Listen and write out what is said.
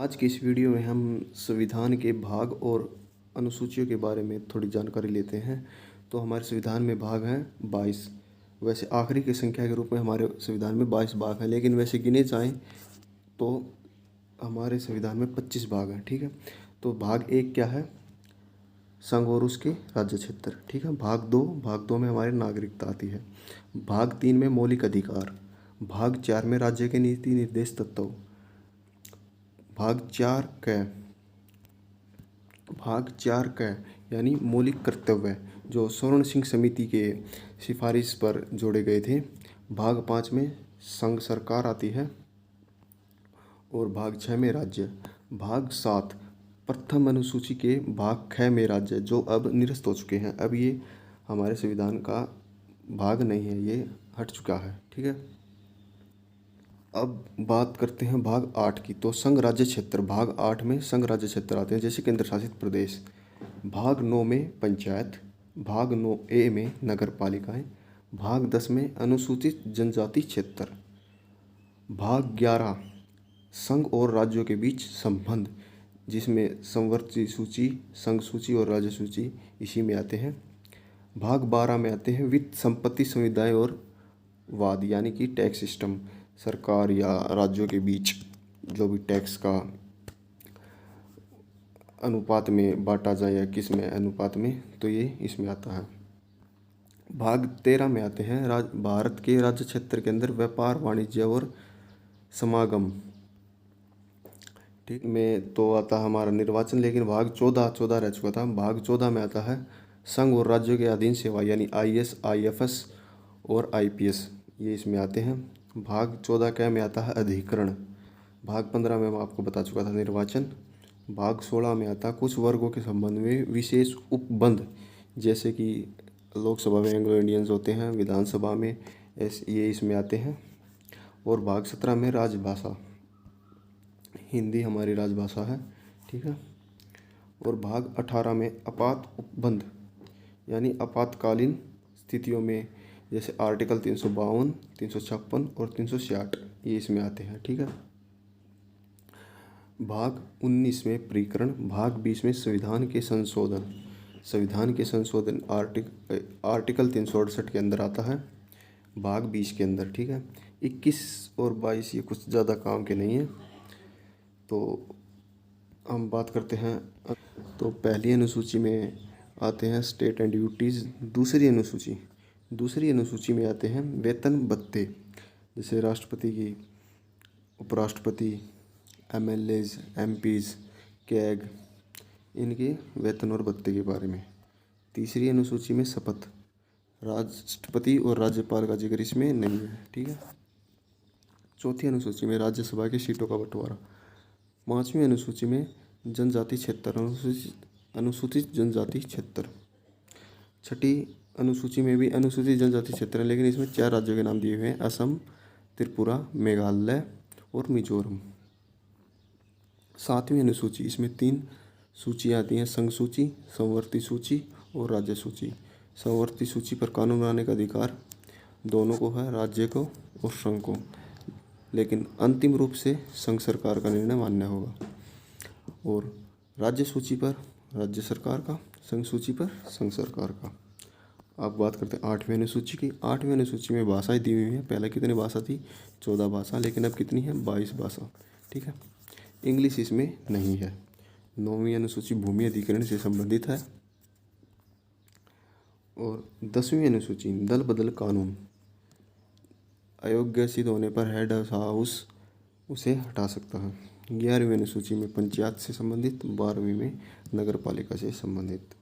आज की इस वीडियो में हम संविधान के भाग और अनुसूचियों के बारे में थोड़ी जानकारी लेते हैं। तो हमारे संविधान में भाग हैं 22। वैसे आखिरी की संख्या के रूप में हमारे संविधान में 22 भाग हैं, लेकिन वैसे गिने जाएं तो हमारे संविधान में 25 भाग हैं। ठीक है, तो भाग 1 क्या है? संघ और उसके राज्य क्षेत्र। ठीक है, भाग दो में हमारी नागरिकता आती है। भाग 3 में मौलिक अधिकार। भाग 4 में राज्य के नीति निर्देश तत्व। भाग 4 क यानी मौलिक कर्तव्य, जो स्वर्ण सिंह समिति के सिफारिश पर जोड़े गए थे। भाग 5 में संघ सरकार आती है और भाग 6 में राज्य। भाग 7 प्रथम अनुसूची के भाग ख में राज्य, जो अब निरस्त हो चुके हैं। अब ये हमारे संविधान का भाग नहीं है, ये हट चुका है। ठीक है, अब बात करते हैं भाग 8 की। तो संघ राज्य क्षेत्र, भाग 8 में संघ राज्य क्षेत्र आते हैं, जैसे केंद्र शासित प्रदेश। भाग 9 में पंचायत। भाग 9A में नगर पालिकाएँ। भाग 10 में अनुसूचित जनजाति क्षेत्र। भाग 11 संघ और राज्यों के बीच संबंध, जिसमें संवर्ती सूची, संघ सूची और राज्य सूची इसी में आते हैं। भाग 12 में आते हैं वित्त, संपत्ति, समुदाय और वाद, यानी कि टैक्स सिस्टम, सरकार या राज्यों के बीच जो भी टैक्स का अनुपात में बांटा जाए या किस में अनुपात में, तो ये इसमें आता है। भाग 13 में आते हैं भारत के राज्य क्षेत्र के अंदर व्यापार, वाणिज्य और समागम। ठीक में तो आता है हमारा निर्वाचन, लेकिन भाग 14 रह चुका था। भाग 14 में आता है संघ और राज्यों के अधीन सेवा, यानी IAS, IFS और IPS, ये इसमें आते हैं। भाग 14 क्या में आता है अधिकरण। भाग 15 में मैं आपको बता चुका था निर्वाचन। भाग 16 में आता है कुछ वर्गों के संबंध में विशेष उपबंध, जैसे कि लोकसभा में एंग्लो इंडियंस होते हैं, विधानसभा में ये इसमें आते हैं। और भाग 17 में राजभाषा, हिंदी हमारी राजभाषा है। ठीक है, और भाग 18 में आपात उपबंध, यानी आपातकालीन स्थितियों में, जैसे आर्टिकल 352, 356 और 366, ये इसमें आते हैं। ठीक है, भाग 19 में प्रकरण। भाग 20 में संविधान के संशोधन। संविधान के संशोधन आर्टिकल 368 के अंदर आता है, भाग 20 के अंदर। ठीक है, 21 और 22 ये कुछ ज़्यादा काम के नहीं है, तो हम बात करते हैं। तो पहली अनुसूची में आते हैं स्टेट एंड ड्यूटीज़। दूसरी अनुसूची में आते हैं वेतन भत्ते, जैसे राष्ट्रपति की, उपराष्ट्रपति, MLAs, MPs, कैग, इनके वेतन और भत्ते के बारे में। तीसरी अनुसूची में शपथ, राष्ट्रपति और राज्यपाल का जिक्र इसमें नहीं है। ठीक है, चौथी अनुसूची में राज्यसभा की सीटों का बंटवारा। पाँचवीं अनुसूची में जनजाति क्षेत्र, अनुसूचित जनजाति क्षेत्र। छठी अनुसूची में भी अनुसूचित जनजाति क्षेत्र है, लेकिन इसमें 4 राज्यों के नाम दिए हुए हैं, असम, त्रिपुरा, मेघालय और मिजोरम। सातवीं अनुसूची, इसमें 3 सूचियाँ आती हैं, संघ सूची, संवर्ती सूची और राज्य सूची। संवर्ती सूची पर कानून बनाने का अधिकार दोनों को है, राज्य को और संघ को, लेकिन अंतिम रूप से संघ सरकार का निर्णय मान्य होगा। और राज्य सूची पर राज्य सरकार का, संघ सूची पर संघ सरकार का। अब बात करते हैं 8वीं अनुसूची की। 8वीं अनुसूची में भाषाएं दी हुई हैं। पहले कितनी भाषा थी? 14 भाषा, लेकिन अब कितनी है? 22 भाषा। ठीक है, इंग्लिश इसमें नहीं है। 9वीं अनुसूची भूमि अधिग्रहण से संबंधित है। और 10वीं अनुसूची दल बदल कानून, अयोग्य सिद्ध होने पर हेड हाउस उसे हटा सकता है। 11वीं अनुसूची में पंचायत से संबंधित, 12वीं में नगर पालिका से संबंधित।